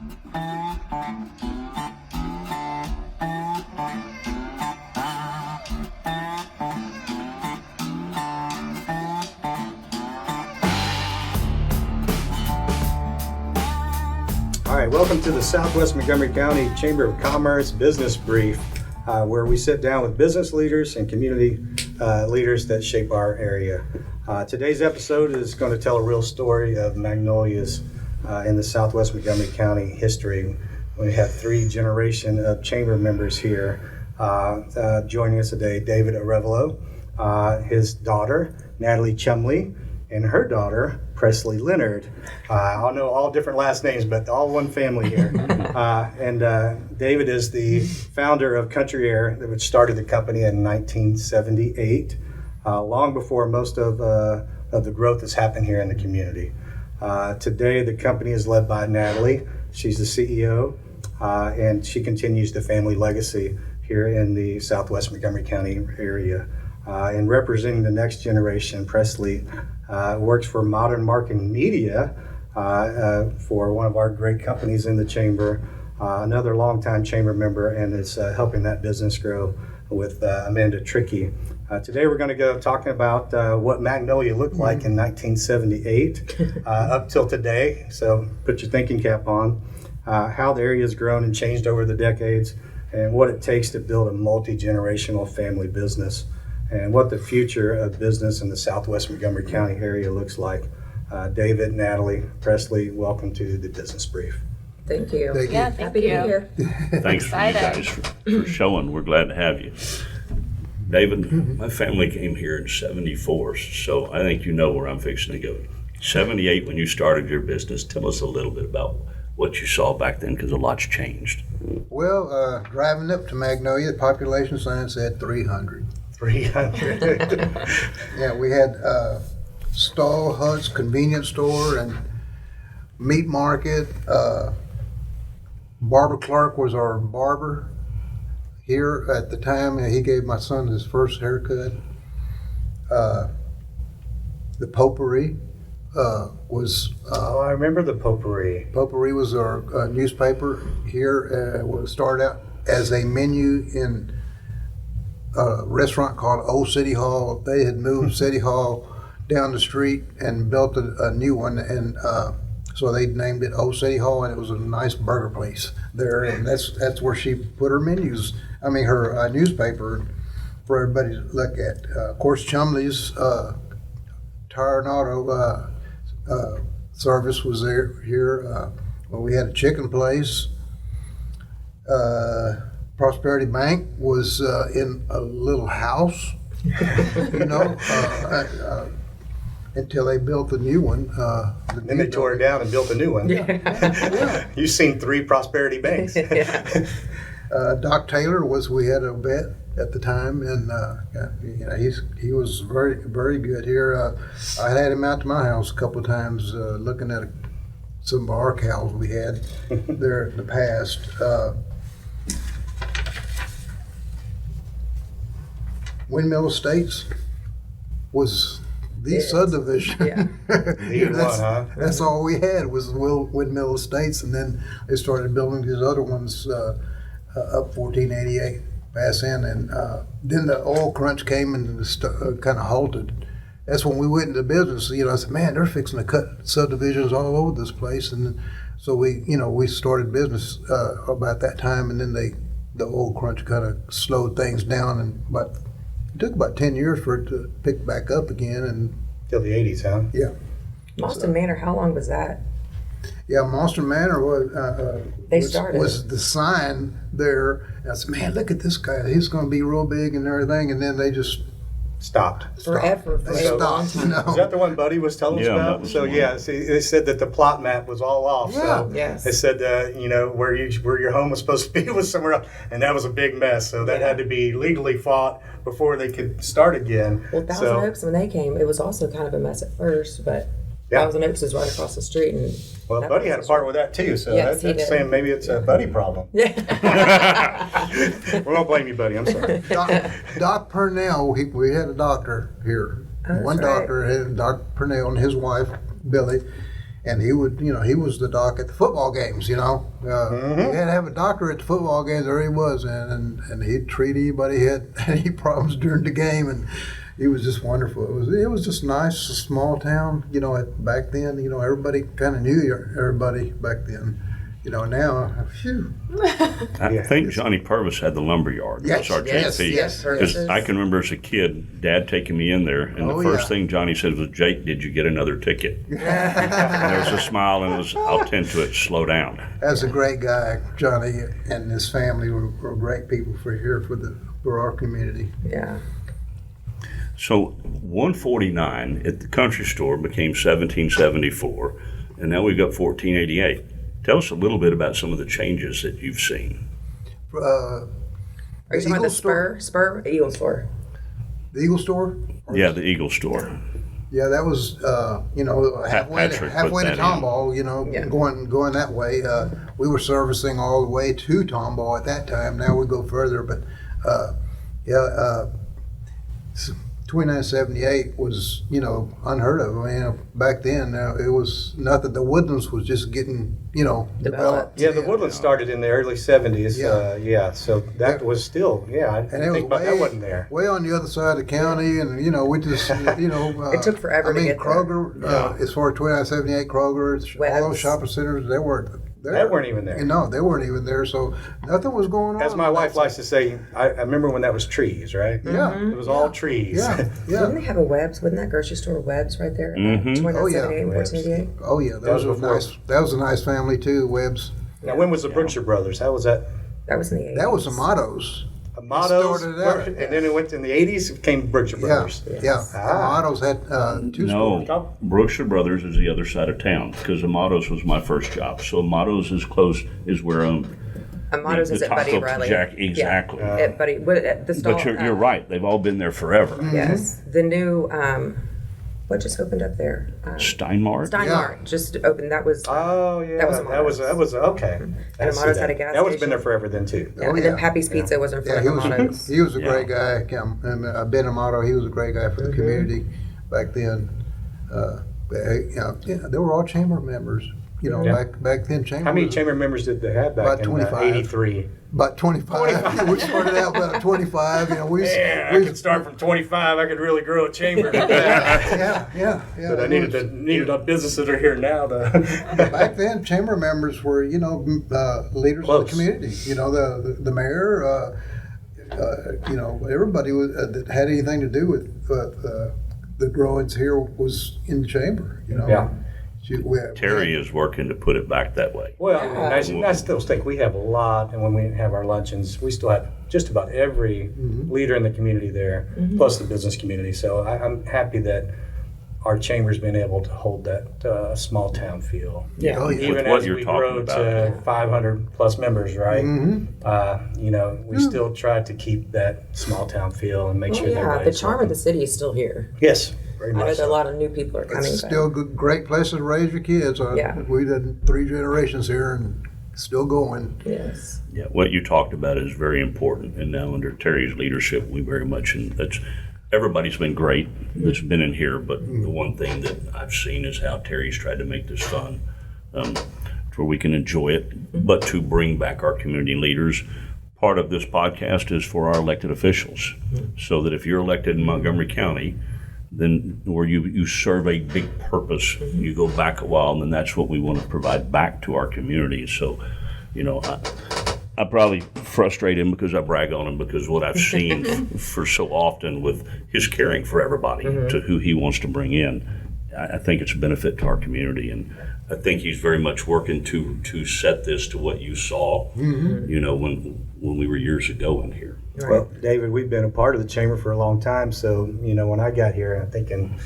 All right, welcome to the Southwest Montgomery County Chamber of Commerce Business Brief, where we sit down with business leaders and community leaders that shape our area. Today's episode is going to tell a real story of Magnolia's in the Southwest Montgomery County history. We have 3 generations of chamber members here joining us today. David Arévalo, his daughter, Natalie Chumley, and her daughter, Presley Leonard. I know all different last names, but all one family here. And David is the founder of Country Air, which started the company in 1978, long before most of the growth has happened here in the community. Today, the company is led by Natalie. She's the CEO, and she continues the family legacy here in the Southwest Montgomery County area. And representing the next generation, Presley works for Modern Marketing Media for one of our great companies in the chamber, another longtime chamber member, and is helping that business grow with Amanda Trickey. Today we're going to go talking about what Magnolia looked like in 1978 up till today, so put your thinking cap on, how the area has grown and changed over the decades, and what it takes to build a multi-generational family business, and what the future of business in the Southwest Montgomery County area looks like. David, Natalie, Presley, welcome to the Business Brief. Thank you. Thank you. Yeah, happy to be here. Thanks for you guys for showing. We're glad to have you. David, my family came here in 74, so I think you know where I'm fixing to go. 78, when you started your business, tell us a little bit about what you saw back then, because a lot's changed. Well, driving up to Magnolia, the population sign said 300. 300. Yeah, we had stall huts, convenience store, and meat market. Barber Clark was our barber here at the time, and he gave my son his first haircut. The Potpourri was... I remember the Potpourri. Potpourri was our newspaper here. It started out as a menu in a restaurant called Old City Hall. They had moved City Hall down the street and built a new one, and so they named it Old City Hall, and it was a nice burger place there, and that's where she put her menus. I mean, her newspaper for everybody to look at. Of course, Chumley's Tire and Auto service was there here. Well, we had a chicken place. Prosperity Bank was in a little house, you know, until they built the new one. Then they tore it down and built a new one. Yeah. You've seen 3 Prosperity Banks. Doc Taylor we had a vet at the time, and you know, he was very, very good here. I had him out to my house a couple of times looking at some of our cows we had there in the past. Windmill Estates was the subdivision. Yeah. That's all we had was Windmill Estates, and then they started building these other ones up 1488 pass in, and then the oil crunch came and kind of halted. That's when we went into business. You know, I said, man, they're fixing to cut subdivisions all over this place, and so we started business about that time, and then the oil crunch kind of slowed things down, and it took about 10 years for it to pick back up again, and Till the 80s, huh? yeah. Boston Manor, how long was that? Yeah, Monster Manor was the sign there. And I said, man, look at this guy. He's going to be real big and everything. And then they just Stopped. Forever. They stopped. You know? Is that the one Buddy was telling us about? So see, they said that the plot map was all off. Yeah. So Yes. they said where your home was supposed to be was somewhere else, and that was a big mess. So that had to be legally fought before they could start again. Well, Thousand Oaks, when they came, it was also kind of a mess at first, but Yeah. Thousand Oaks is right across the street. And Well, Buddy had a part with that too, so Yes, he that's did. saying maybe it's a Buddy problem. Yeah. We won't blame you, Buddy. I'm sorry. Doc Purnell, we had a doctor here. Oh, that's One right. doctor, Doc Purnell, and his wife, Billy. And he would, he was the doc at the football games. You had to have a doctor at the football games. There he was, and he'd treat anybody who had any problems during the game, and he was just wonderful. It was just nice, a small town. Back then, everybody kind of knew everybody back then. Now, phew. I think Johnny Purvis had the lumber yard. Yes, That's our yes, GP. yes. Because I can remember as a kid, Dad taking me in there, and the first thing Johnny said was, "Jake, did you get another ticket?" And there was a smile, and it was, "I'll tend to it. Slow down." That's a great guy, Johnny, and his family were great people for our community. Yeah. So 149 at the country store became 1774, and now we've got 1488. Tell us a little bit about some of the changes that you've seen. Are you talking about the Spur or Eagle store? The Eagle store? Yeah, the Eagle store. Yeah, that was halfway Patrick to put that Tomball. Yeah. Going that way. We were servicing all the way to Tomball at that time. Now we go further, but 2978 was unheard of. I mean, back then it was not that the Woodlands was just getting developed. Yeah, the Woodlands started in the early 70s. Yeah. So that was still, I And didn't it think was about that wasn't there. way on the other side of the county, and we just It took forever to get there. Kroger, as far as 2978 Kroger, all those shopping centers, they weren't even there. No, they weren't even there. So nothing was going on. As my wife likes to say, I remember when that was trees, right? Yeah. It was all trees. Yeah, Didn't they have a Webb's? Wasn't that grocery store Webb's right there? Mhm. Oh, yeah. 2978 and 1488? Oh yeah, That was before. That was a nice family too. Webb's. Now, when was the Brookshire Brothers? How was that? That was in the 80s. That was the Mottos. Amados, started it out. and then it went in the 80s, it came Brookshire Yeah, Brothers. yeah. Ah. Mottos had two stores. No, Brookshire Brothers is the other side of town because Amados was my first job. So Amados is where Amados is the at Buddy taco Riley. Jack, exactly. Yeah. At Buddy, at the stall. But you're right; they've all been there forever. Yes. The new, what just opened up there? Steinmart. Steinmart just opened. That was, Oh, yeah. That was that was okay. I see Amados that. had a gas That one's been station. there forever then, too. yeah. Oh, And yeah. then Pappy's Pizza was in Yeah, front of Amados. he was a Yeah. great guy. Ben Amato, he was a great guy for the community back then. They were all chamber members. Yeah. Back then, chamber. How many was chamber members did they have back About in 25. 83? About 25. We started out about 25. We start from 25. I could really grow a chamber. yeah. But I needed a business that are here now to. Back then, chamber members were, leaders Close. of the community. The mayor, everybody that had anything to do with the growings here was in the chamber. Yeah. Terry is working to put it back that way. Well, and I still think we have a lot, and when we have our luncheons, we still have just about every leader in the community there, plus the business community. So I'm happy that our chamber's been able to hold that small town feel. Yeah. Oh, yeah. Even With what as you're we talking grow about. to 500 plus members, right? Mm-hmm. We still try to keep that small town feel and make Well, sure that yeah, the everybody's charm of welcome. the city is still here. Yes, very I know much that a so. lot of new people are coming. It's but- still a great place to raise your kids. Yeah. We did 3 generations here and still going. Yes. Yeah, what you talked about is very important, and now under Terry's leadership, we very much, and that's, everybody's been great that's been in here, but the one thing that I've seen is how Terry's tried to make this fun, to where we can enjoy it, but to bring back our community leaders. Part of this podcast is for our elected officials, so that if you're elected in Montgomery County, then where you serve a big purpose, you go back a while, and then that's what we want to provide back to our community. So, I probably frustrate him because I brag on him because what I've seen for so often with his caring for everybody to who he wants to bring in, I think it's a benefit to our community, and I think he's very much working to set this to what you saw, when we were years ago in here. Right. Well, David, we've been a part of the chamber for a long time. So, when I got here, I think in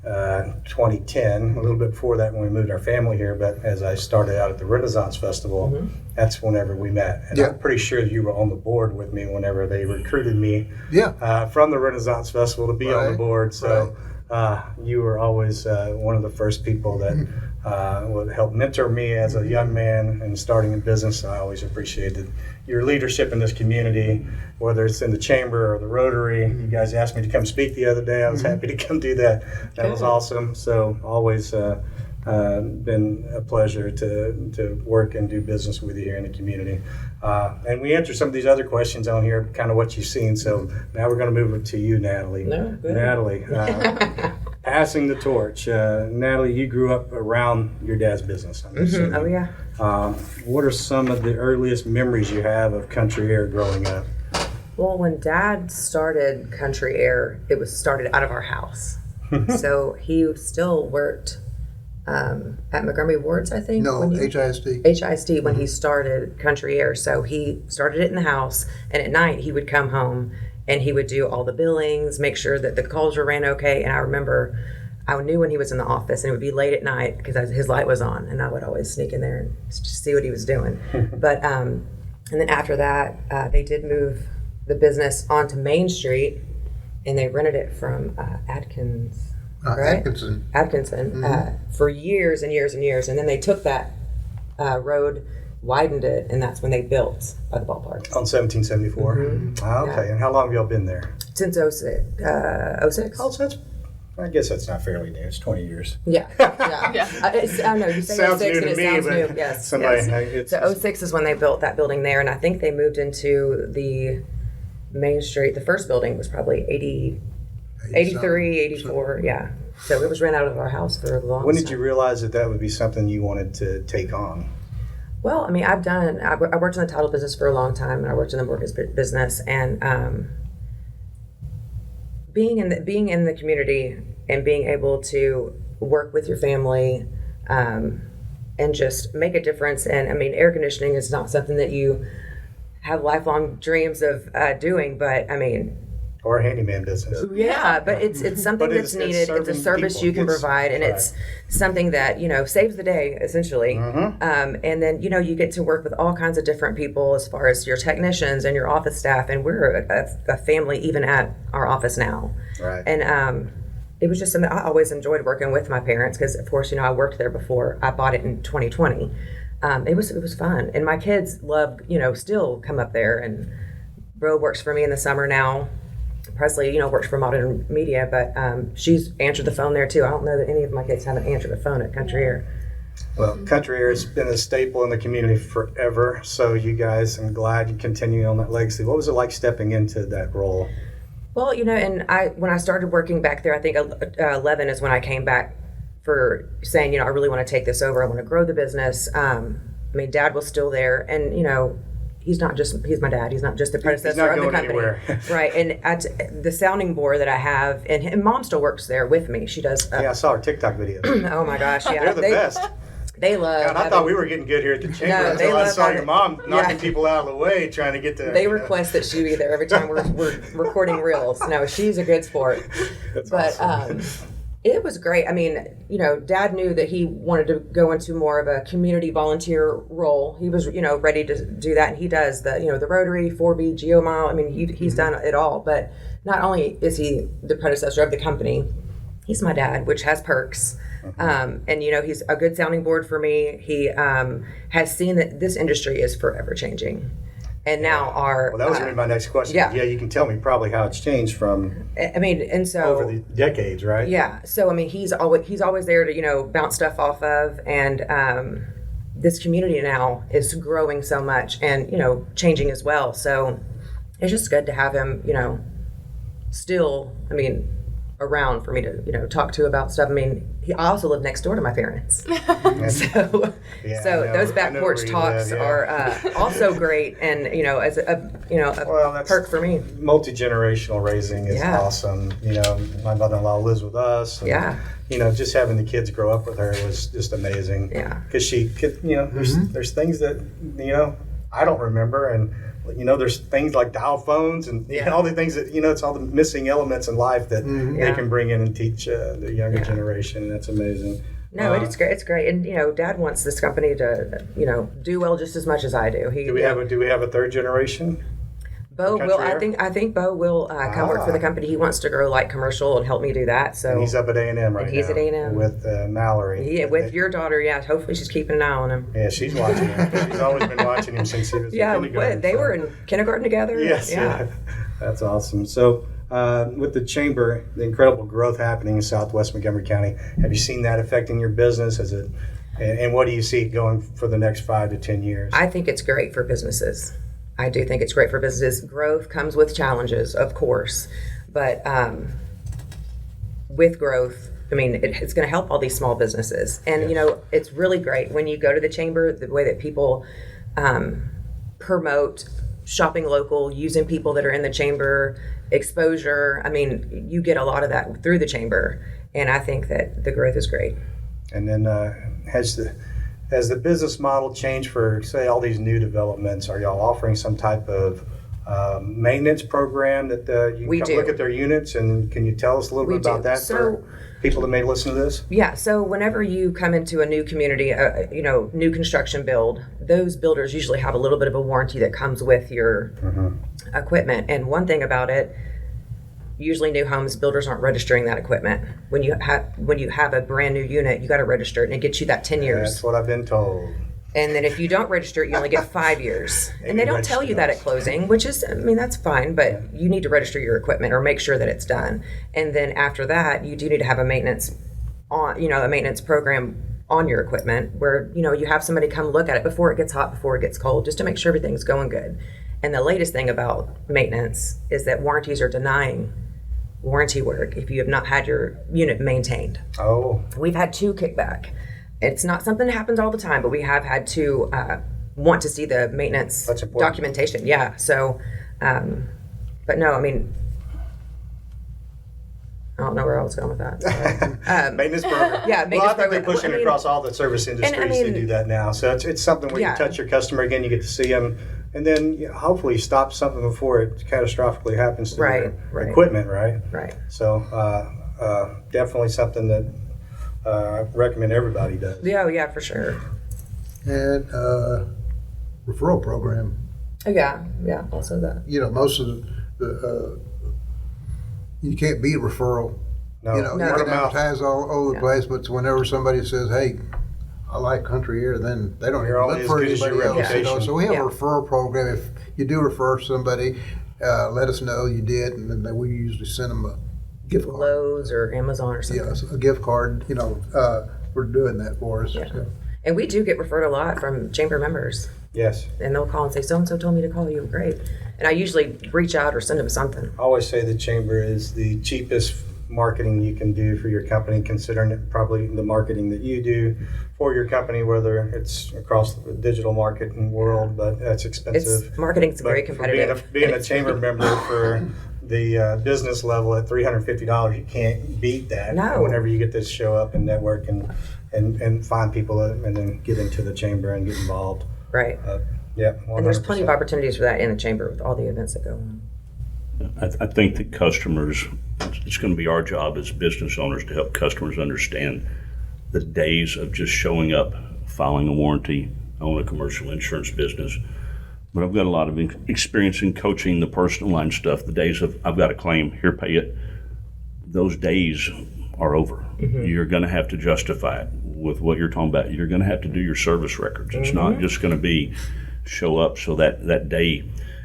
2010, a little bit before that when we moved our family here, but as I started out at the Renaissance Festival, that's whenever we met. And Yeah. I'm pretty sure you were on the board with me whenever they recruited me Yeah. from the Renaissance Festival to be on the Right, board. So you were always one of the first people that would help mentor me as a young man and starting in business. I always appreciated your leadership in this community, whether it's in the chamber or the Rotary. You guys asked me to come speak the other day. I was happy to come do that. That was awesome. So always Been a pleasure to work and do business with you here in the community. And we answered some of these other questions on here, kind of what you've seen. So now we're going to move it to you, Natalie. No, good. Natalie, passing the torch. Natalie, you grew up around your dad's business. I'm assuming. Oh, yeah. What are some of the earliest memories you have of Country Air growing up? Well, when Dad started Country Air, it was started out of our house. So he still worked at Montgomery Wards, I think. No, HISD. HISD when he started Country Air. So he started it in the house, and at night he would come home and he would do all the billings, make sure that the calls were ran okay. And I remember I knew when he was in the office, and it would be late at night because his light was on, and I would always sneak in there and just see what he was doing. But and then after that, they did move the business onto Main Street, and they rented it from Adkins. Right? Atkinson for years and years and years, and then they took that road, widened it, and that's when they built by the ballpark. On 1774? Okay, Yeah. And how long have y'all been there? Since 06. Oh, so I guess that's not fairly new. It's 20 years. Yeah. I know, you say Sounds 06 new and to it me, sounds but new. Yes. somebody- yes. So 06 is when they built that building there, and I think they moved into the Main Street. The first building was probably 83, 84, yeah. So it was rent out of our house for a long time. When did you realize that would be something you wanted to take on? Well, I mean, I worked in the title business for a long time, and I worked in the mortgage business, and being in the community and being able to work with your family and just make a difference. And I mean, air conditioning is not something that you have lifelong dreams of doing, but I mean, Or a handyman business? yeah, but it's something But that's it's needed. It's a serving service people. you can It's- provide, and right. it's something that saves the day essentially. And then you get to work with all kinds of different people as far as your technicians and your office staff, and we're a family even at our office now. Right. And it was just something I always enjoyed working with my parents because, of course, I worked there before. I bought it in 2020. It was fun, and my kids love still come up there. And Bro works for me in the summer now. Presley, works for Modern Media, but she's answered the phone there too. I don't know that any of my kids haven't answered the phone at Country Air. Well, Country Air has been a staple in the community forever. So you guys, I'm glad you continue on that legacy. What was it like stepping into that role? Well, and when I started working back there, I think 11 is when I came back for saying, I really want to take this over. I want to grow the business. I mean, Dad was still there, and he's my dad. He's not just the predecessor of the company. Anywhere. Right. And at the sounding board that I have, and Mom still works there with me. She does. Yeah, I saw her TikTok videos. Oh my gosh. Yeah. They're the best. They love. God, I thought we were getting good here at the chamber No, they until I love saw having- your mom knocking yeah. people out of the way trying to get to. They request that she be there every time we're recording reels. No, she's a good sport. That's But awesome. it was great. I mean, Dad knew that he wanted to go into more of a community volunteer role. He was, ready to do that, and he does the Rotary, 4B, Geo Mile. I mean, he's done it all. But not only is he the predecessor of the company, he's my dad, which has perks. And he's a good sounding board for me. He has seen that this industry is forever changing, and now Well, that was going to be my next question. yeah. You can tell me probably how it's changed from I mean, and so over the decades, right? yeah. So I mean, he's always there to bounce stuff off of, and this community now is growing so much and changing as well. So it's just good to have him still. I mean, around for me to talk to about stuff. I mean, I also live next door to my parents, so Yeah, so I know. those I back know porch where you talks live, yeah. are also great, and as a Well, that's perk for me. multi-generational raising is Yeah. awesome. My mother-in-law lives with us. And, Yeah. just having the kids grow up with her was just amazing. Yeah. Because she could, there's things that, I don't remember. And, there's things like dial phones and Yeah. all the things that, it's all the missing elements in life that they Yeah. can bring in and teach the younger generation. And that's amazing. No, it's great. It's great, and Dad wants this company to do well just as much as I do. Do we have a third generation? Bo Country will. Air? I think Bo will come work for the company. He wants to grow light commercial and help me do that. So And he's up at A&M right now. he's at A&M. with Mallory. with your daughter, yeah. Hopefully, she's keeping an eye on him. Yeah, she's watching him. She's always been watching him since he was in Yeah, kindergarten. they so- were in kindergarten together. Yes, yeah. yeah. That's awesome. So with the chamber, the incredible growth happening in Southwest Montgomery County, have you seen that affecting your business? And what do you see going for the next 5 to 10 years? I think it's great for businesses. I do think it's great for businesses. Growth comes with challenges, of course, but with growth, I mean, it's going to help all these small businesses. And, it's really great when you go to the chamber, the way that people promote shopping local, using people that are in the chamber, exposure. I mean, you get a lot of that through the chamber. And I think that the growth is great. And then has the business model changed for, say, all these new developments? Are y'all offering some type of maintenance program that you can come look at their units? And can you tell us a little bit about that for people that may listen to this? Yeah, so whenever you come into a new community, new construction build, those builders usually have a little bit of a warranty that comes with your equipment. And one thing about it, usually new homes, builders aren't registering that equipment. When you have a brand new unit, you got to register it, and it gets you that 10 years. That's what I've been told. And then if you don't register it, you only get 5 years. And they don't tell you that at closing, which is, that's fine, but you need to register your equipment or make sure that it's done. And then after that, you do need to have a maintenance program on your equipment where, you have somebody come look at it before it gets hot, before it gets cold, just to make sure everything's going good. And the latest thing about maintenance is that warranties are denying warranty work if you have not had your unit maintained. Oh. We've had 2 kickback. It's not something that happens all the time, but we have had to want to see the maintenance documentation. Yeah. So, but no, I don't know where I was going with that. Maintenance program. Yeah, maintenance program. I think they're pushing across all the service industries to do that now. So it's something where you touch your customer again, you get to see them, and then hopefully stop something before it catastrophically happens to their equipment, right? Right. So definitely something that I recommend everybody does. Yeah, for sure. And referral program. Oh, yeah, also that. Most of the you can't beat referral. No. You can advertise all over the place, but whenever somebody says, "Hey, I like country here," then they don't even look for anybody else. So we have a referral program. If you do refer somebody, let us know you did, and then we usually send them a gift card. Lowe's or Amazon or something. Yes, a gift card. We're doing that for us. Yeah. So. And we do get referred a lot from chamber members. Yes. And they'll call and say, so-and-so told me to call you. Great. And I usually reach out or send them something. I always say the chamber is the cheapest marketing you can do for your company, considering it probably the marketing that you do for your company, whether it's across the digital marketing world, but that's expensive. Marketing's very competitive. Being a chamber member for the business level at $350, you can't beat that. No. Whenever you get to show up and network and find people and then get into the chamber and get involved. Right. Yeah. 100%. And there's plenty of opportunities for that in the chamber with all the events that go on. I think that customers, it's going to be our job as business owners to help customers understand the days of just showing up, filing a warranty. I own a commercial insurance business, but I've got a lot of experience in coaching the personal line stuff. The days of I've got a claim, here, pay it. Those days are over. Mm-hmm. You're going to have to justify it with what you're talking about. You're going to have to do your service records. It's not just going to be show up so that day.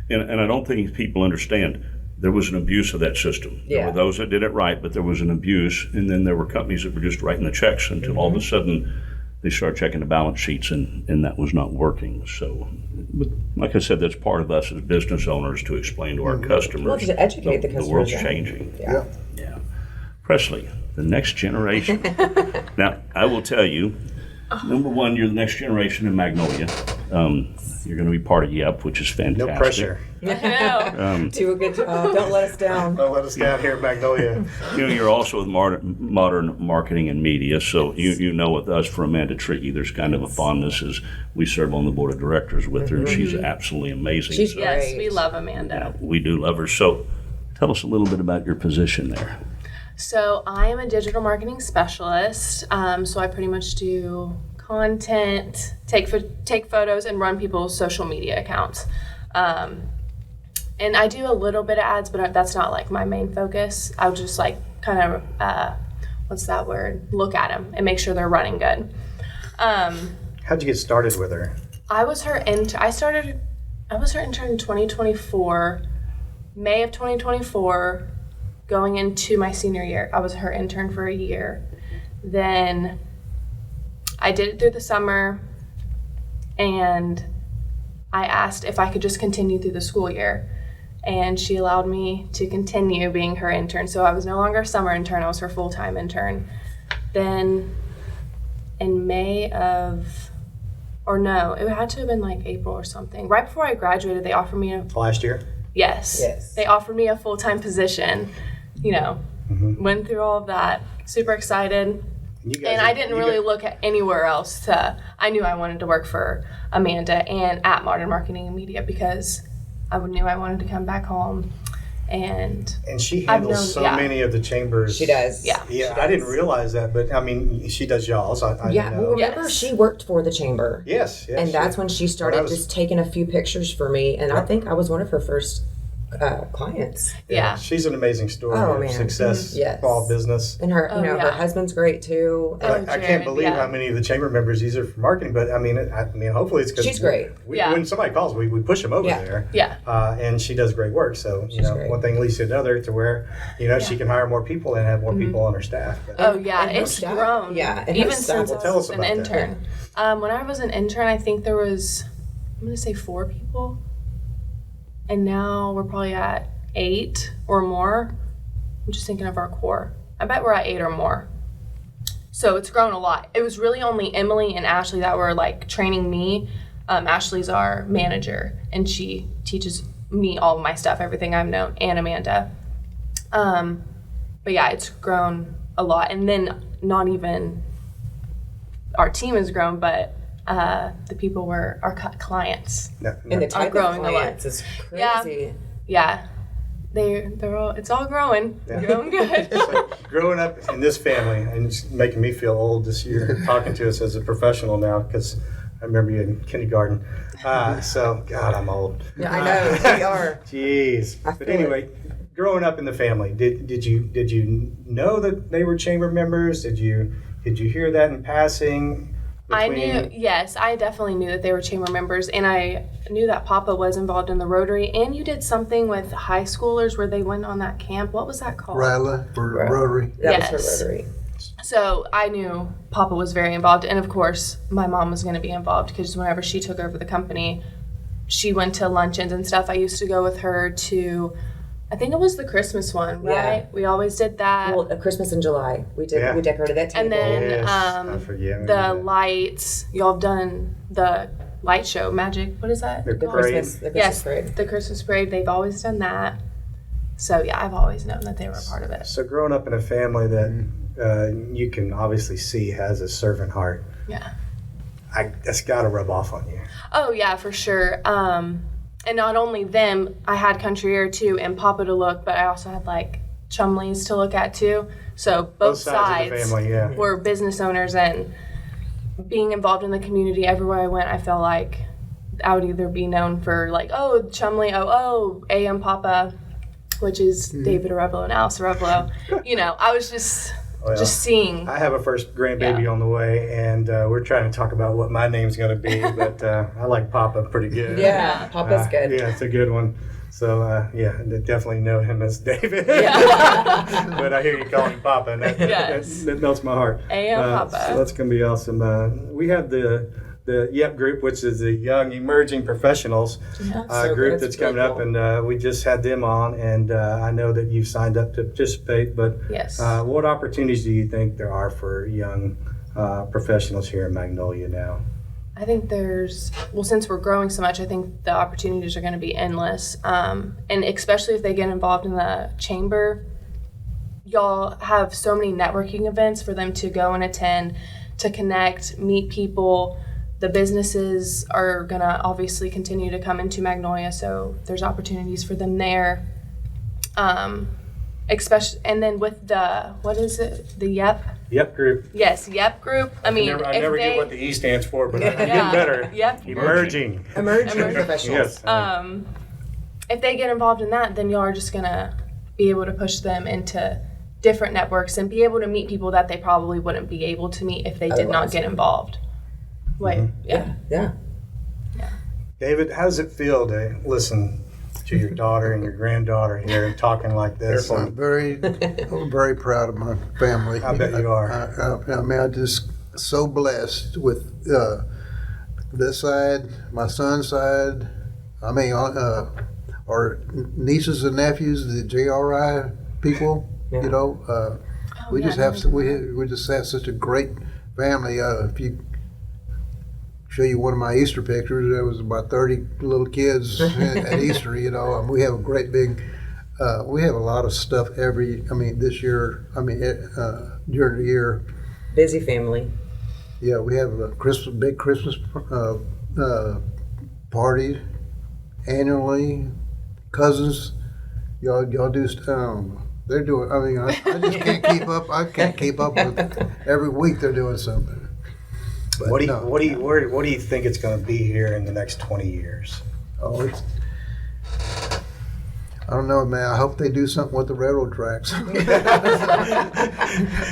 And I don't think people understand there was an abuse of that system. Yeah. There were those that did it right, but there was an abuse. And then there were companies that were just writing the checks until all of a sudden they started checking the balance sheets and that was not working. So, but like I said, that's part of us as business owners to explain to our customers. Well, to educate the customers. The world's changing. Yeah. Presley, the next generation. Now, I will tell you, number one, you're the next generation in Magnolia. You're going to be part of YEP, which is fantastic. No pressure. Do a good job. Don't let us down. Don't let us down here at Magnolia. You're also with modern marketing and media, so you know with us for Amanda Tricky, there's kind of a fondness as we serve on the board of directors with her, and she's absolutely amazing. She's great. Yes, we love Amanda. Yeah, we do love her. So tell us a little bit about your position there. So I am a digital marketing specialist, so I pretty much do content, take photos, and run people's social media accounts. And I do a little bit of ads, but that's not like my main focus. I'll just like kind of, what's that word? Look at them and make sure they're running good. How'd you get started with her? I was her intern. I was her intern in 2024, May of 2024. going into my senior year. I was her intern for a year. Then I did it through the summer, and I asked if I could just continue through the school year. And she allowed me to continue being her intern. So I was no longer a summer intern, I was her full-time intern. Then in May of, or no, it had to have been like April or something. Right before I graduated, they offered me a, Last year? yes. They offered me a full-time position, you know, went through all of that, super excited. And I didn't really look at anywhere else I knew I wanted to work for Amanda and at Modern Marketing and Media because I knew I wanted to come back home. And she handles so many of the chambers. She does. Yeah. Yeah, I didn't realize that, but I mean, she does y'all's. I didn't know. Well, remember she worked for the chamber. Yes. And that's when she started just taking a few pictures for me, and I think I was one of her first clients. Yeah. She's an amazing story of success, small business. And her, her husband's great too. I can't believe how many of the chamber members use her for marketing, but I mean, hopefully it's because she's great. When somebody calls, we push them over there. Yeah. And she does great work. So, great. one thing leads to another to where, she can hire more people and have more people on her staff. But, It's grown. Yeah. And even staff, since I tell was us an about intern. When I was an intern, I think there was, I'm going to say 4 people. And now we're probably at 8 or more. I'm just thinking of our core. I bet we're at 8 or more. So it's grown a lot. It was really only Emily and Ashley that were like training me. Ashley's our manager, and she teaches me all of my stuff, everything I've known, and Amanda. But yeah, it's grown a lot. And then not even our team has grown, but the people were our clients. And the type growing of a lot. clients is crazy. Yeah. They're all, it's all growing. Growing good. So, growing up in this family, and it's making me feel old this year, talking to us as a professional now, because I remember you in kindergarten. So, God, I'm old. Yeah, I know. We are. Jeez. But anyway, growing up in the family, did you know that they were chamber members? Did you hear that in passing? I knew, yes, I definitely knew that they were chamber members, and I knew that Papa was involved in the Rotary, and you did something with high schoolers where they went on that camp. What was that called? Ryla for Rotary. That was her Rotary. So I knew Papa was very involved, and of course my mom was going to be involved because whenever she took over the company, she went to luncheons and stuff. I used to go with her to, I think it was the Christmas one, right? Yeah. We always did that. Well, Christmas in July, we decorated that table. And then Yes, I forget. the lights. Y'all have done the light show, magic. What is that? The called? parade. The Christmas Yes, parade. the Christmas parade. They've always done that. So yeah, I've always known that they were a part of it. So growing up in a family that you can obviously see has a servant heart, Yeah. that's got to rub off on you. Oh yeah, for sure. And not only them, I had Country Air too, and Papa to look, but I also had like Chumleys to look at too. So both sides of the family, yeah. were business owners, and being involved in the community everywhere I went, I felt like I would either be known for like, oh, Chumley, oh, AM Papa, which is David Arévalo and Alice Arévalo. I was just seeing. I have a first grandbaby on the way, and we're trying to talk about what my name's going to be, but I like Papa pretty good. Yeah, Papa's good. Yeah, it's a good one. So, I definitely know him as David. Yeah. But I hear you call him Papa, and that melts my heart. AM Papa. So that's going to be awesome. We have the YEP group, which is the Young Emerging Professionals group that's coming up, and we just had them on, and I know that you've signed up to participate, but Yes. What opportunities do you think there are for young professionals here in Magnolia now? I think since we're growing so much, I think the opportunities are going to be endless. And especially if they get involved in the chamber, y'all have so many networking events for them to go and attend, to connect, meet people. The businesses are going to obviously continue to come into Magnolia, so there's opportunities for them there. Especially, and then with the YEP? YEP group. Yes, YEP group. I mean, I never get what the E stands for, but I'm getting better. Yep. Emerging professionals. Yes. If they get involved in that, then y'all are just gonna be able to push them into different networks and be able to meet people that they probably wouldn't be able to meet if they did not get involved. Yeah. David, how does it feel to listen? to your daughter and your granddaughter here and talking like this. I'm very proud of my family. I bet you are. I mean, I'm just so blessed with this side, my son's side. I mean, our nieces and nephews, the JRI people. Yeah. You know, we just have we just have such a great family. If you show you one of my Easter pictures, there was about 30 little kids at Easter. You know, and we have a great big. We have a lot of stuff this year. During the year. Busy family. Yeah, we have a big Christmas party annually. Cousins, y'all do. They're doing. I mean, I just can't keep up. I can't keep up with. Every week they're doing something. But What do you think it's going to be here in the next 20 years? Oh, I don't know, man. I hope they do something with the railroad tracks. Like,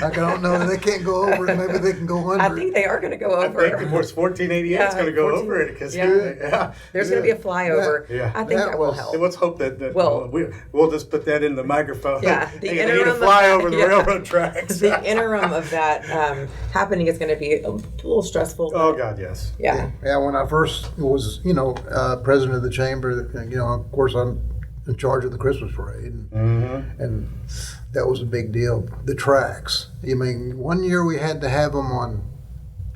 I don't know. They can't go over it. Maybe they can go under. I think they are going to go I over. think the 1488 is going to go over it because There's going to be a flyover. Yeah. I think that will was- help. let's hope that Well- we'll just put that in the microphone. Yeah, the They need to interim fly of- over the yeah. railroad tracks. The interim of that happening is going to be a little stressful. Oh God, yes. Yeah. Yeah, when I first was, president of the chamber, of course I'm in charge of the Christmas parade, and that was a big deal. The tracks. I mean, one year we had to have them on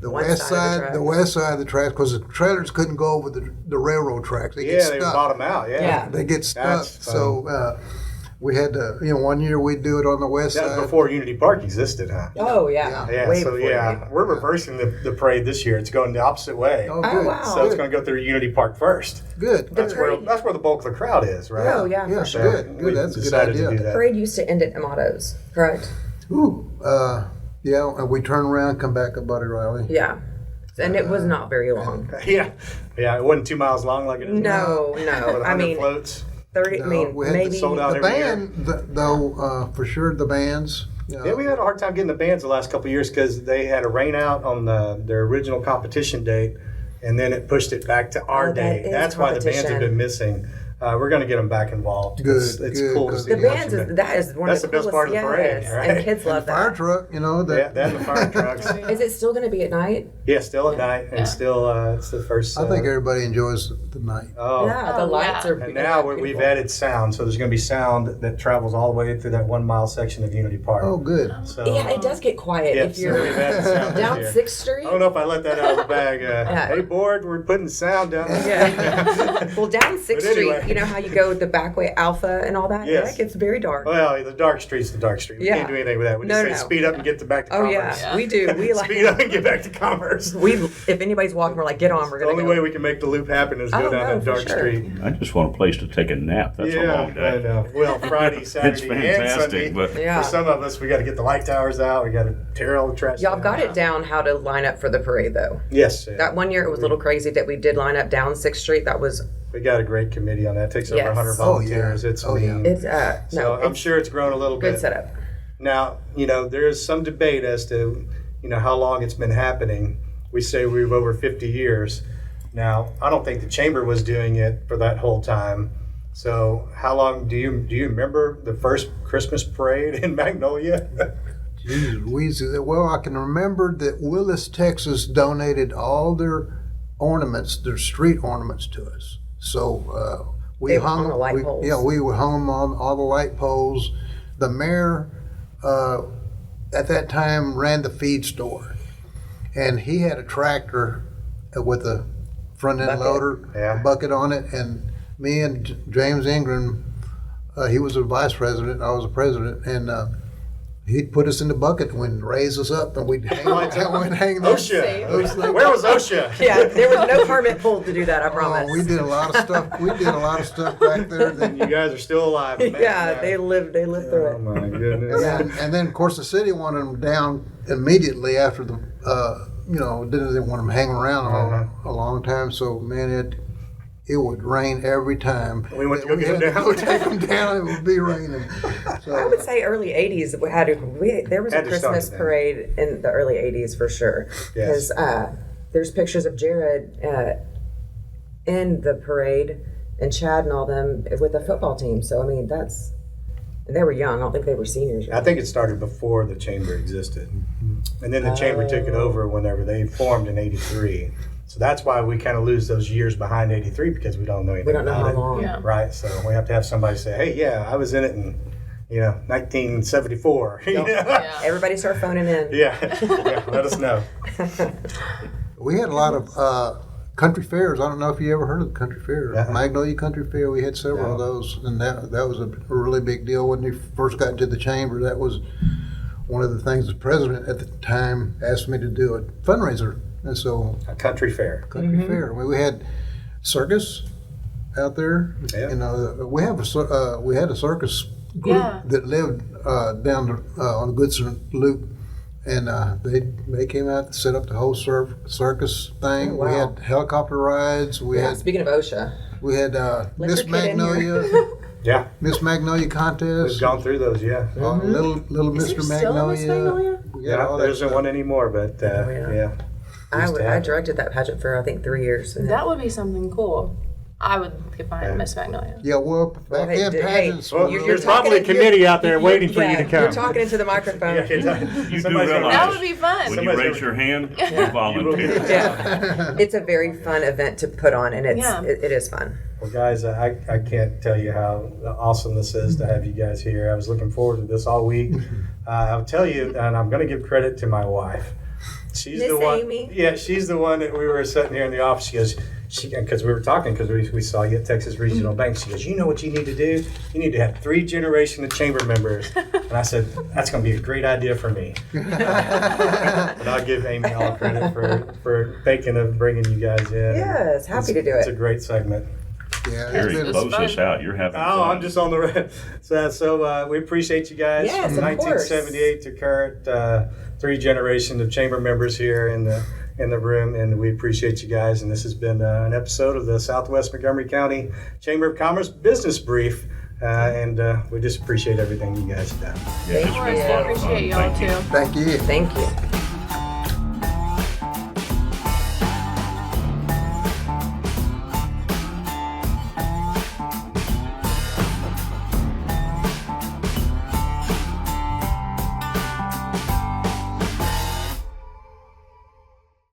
the One west side of the side, the west side of the tracks, because the trailers couldn't go over the railroad tracks. They get Yeah, stuck. they bottom out. Yeah. They get stuck. That's So we had to, one year we'd do it on the west That was side. before Unity Park existed, huh? Oh, yeah. Yeah, Way so before you. we're reversing the parade this year. It's going the opposite way. Oh, Oh, good. wow. So it's going to go through Unity Park first. Good. That's where the bulk of the crowd is, right? Oh, yeah, Yeah, for sure. good. We That's a good decided to idea. do that. Parade used to end at Amato's, correct? Ooh, yeah, and we turn around, come back up Buddy Riley. Yeah. And it was not very long. Yeah, it wasn't 2 miles long like it is now. No. With I 100 mean, floats. 30, we had maybe. sold out The every year. band, though, for sure, the bands. Yeah, we had a hard time getting the bands the last couple of years because they had a rain out on their original competition date, and then it pushed it back to our Oh, that day. is That's why the bands have competition. been missing. We're going to get them back involved. Good, It's good, cool to because see. The Yeah, bands, them. that is one That's of the the best coolest, part of the parade, yes. right? And kids love Fire that. truck, Yeah, that. that and the fire trucks. Is it still going to be at night? Yeah, still at night, and still it's the first. I think everybody enjoys the night. Oh, Yeah, the Oh, lights yeah. are and now we've beautiful. added sound, so there's going to be sound that travels all the way through that 1 mile section of Unity Park. Oh, good. So, Yeah, it does get quiet yeah, if so you're we've added sound this down year. 6th Street. I don't know if I let that out of the bag. Hey, board, we're putting sound down there. Yeah. Well, down 6th But anyway. Street, you know how you go the back way, Alpha and all that? Yes. Yeah, it gets very dark. Well, the dark street's the dark street. We Yeah. can't do anything with that. We No, just say no. speed up and get back to Oh, commerce. yeah, we do. We like, Speed up and get back to commerce. if anybody's walking, we're like, get on, we're The going only to way go. we can make the loop happen is go Oh, down no, that dark for sure. street. I just want a place to take a nap. That's a long I day. know. Well, Friday, Saturday, and fantastic, Sunday. but- Yeah. For some of us, we got to get the light towers out. We got to tear all the trash. Y'all down. got it down how to line up for the parade, though. Yes. That one year, it was a little crazy that we did line up down 6th Street. That was, We got a great committee on that. It takes over Yes. 100 Oh, yeah. volunteers. It's Oh, yeah. mean. it's, So no, I'm it's sure it's grown a little good bit. setup. Now, there is some debate as to, how long it's been happening. We say we've over 50 years. Now, I don't think the chamber was doing it for that whole time. So, how long do you remember the first Christmas parade in Magnolia? Jesus, well, I can remember that Willis, Texas donated all their ornaments, their street ornaments to us. So we They were hung on the light poles. Yeah, we would hung them on all the light poles. The mayor at that time ran the feed store, and he had a tractor with a front end Bucket. loader, Yeah. a bucket on it, and me and James Ingram, he was a vice president, I was a president, and he'd put us in the bucket and we'd raise us up, and we'd hang there. OSHA. Where was OSHA? Yeah, there was no permit pulled to do that, I promise. Oh, we did a lot of stuff. We did a lot of stuff back there. You guys are still alive. Man. Yeah, they lived through Oh it. my goodness. And then, of course, the city wanted them down immediately after the, didn't want them hanging around a long time. So, man, it would rain every time. We went to go We get had them go down. take them down. It would be raining. So, I would say early 80s. There was a Had to start Christmas then. parade in the early 80s for sure. Yes. Because there's pictures of Jared in the parade, and Chad and all them with the football team. So I mean, and they were young. I don't think they were seniors. I think it started before the chamber existed. And then the chamber took it over whenever they formed in 83. So that's why we kind of lose those years behind 83 because we don't know anything We don't know about how it. long. Yeah. Right? So we have to have somebody say, hey, yeah, I was in it in, 1974. You know? Yeah. Everybody start phoning in. Yeah. Yeah, let us know. We had a lot of country fairs. I don't know if you ever heard of the country fair. Uh-uh. Magnolia Country Fair. We had several of those, and that was a really big deal when we first got into the chamber. That was one of the things the president at the time asked me to do a fundraiser, and so A country fair. country fair. We had circus out there. Yeah. We had a circus group Yeah. that lived down on the Goodson Loop. And they came out and set up the whole circus thing. Oh, wow. We had helicopter rides. We Yeah, had speaking of OSHA, Miss your kid in Magnolia, Yeah. Miss Magnolia contest. We've gone through those, yeah. Little Is Mr. there still a Miss Magnolia? We had Yeah, all there that isn't stuff. one anymore, but yeah. yeah. I directed that pageant for I think 3 years. And That would be something cool. I would get behind Yeah. Miss Magnolia. Yeah, well, back hey, then hey, pageants. Well, You're there's talking- probably a committee out there waiting for you to come. You're talking into the microphone. Yeah, You do somebody's gonna- realize That would be fun. when you Somebody's raise gonna- your hand, you volunteer. Yeah. It's a very fun event to put on, and Yeah. it is fun. Well, guys, I can't tell you how awesome this is to have you guys here. I was looking forward to this all week. I'll tell you, and I'm going to give credit to my wife. She's Miss the one. Amy. Yeah, she's the one that we were sitting here in the office. She goes, because we were talking, because we saw you at Texas Regional Bank. She goes, you know what you need to do? You need to have 3 generations of chamber members. And I said, that's going to be a great idea for me. And I'll give Amy all credit for thinking of bringing you guys in. Yes, happy to do It's it. a great segment. Yeah, Harry, it's been- close fun. us out. You're having Oh, fun. I'm just on the road. So we appreciate you guys. Yes, From of course. 1978 to current, 3 generations of chamber members here in the room, and we appreciate you guys. And this has been an episode of the Southwest Montgomery County Chamber of Commerce Business Brief, and we just appreciate everything you guys have done. Yeah, it's Of been course, a I lot of fun. appreciate y'all Thank you. too. Thank you. Thank you.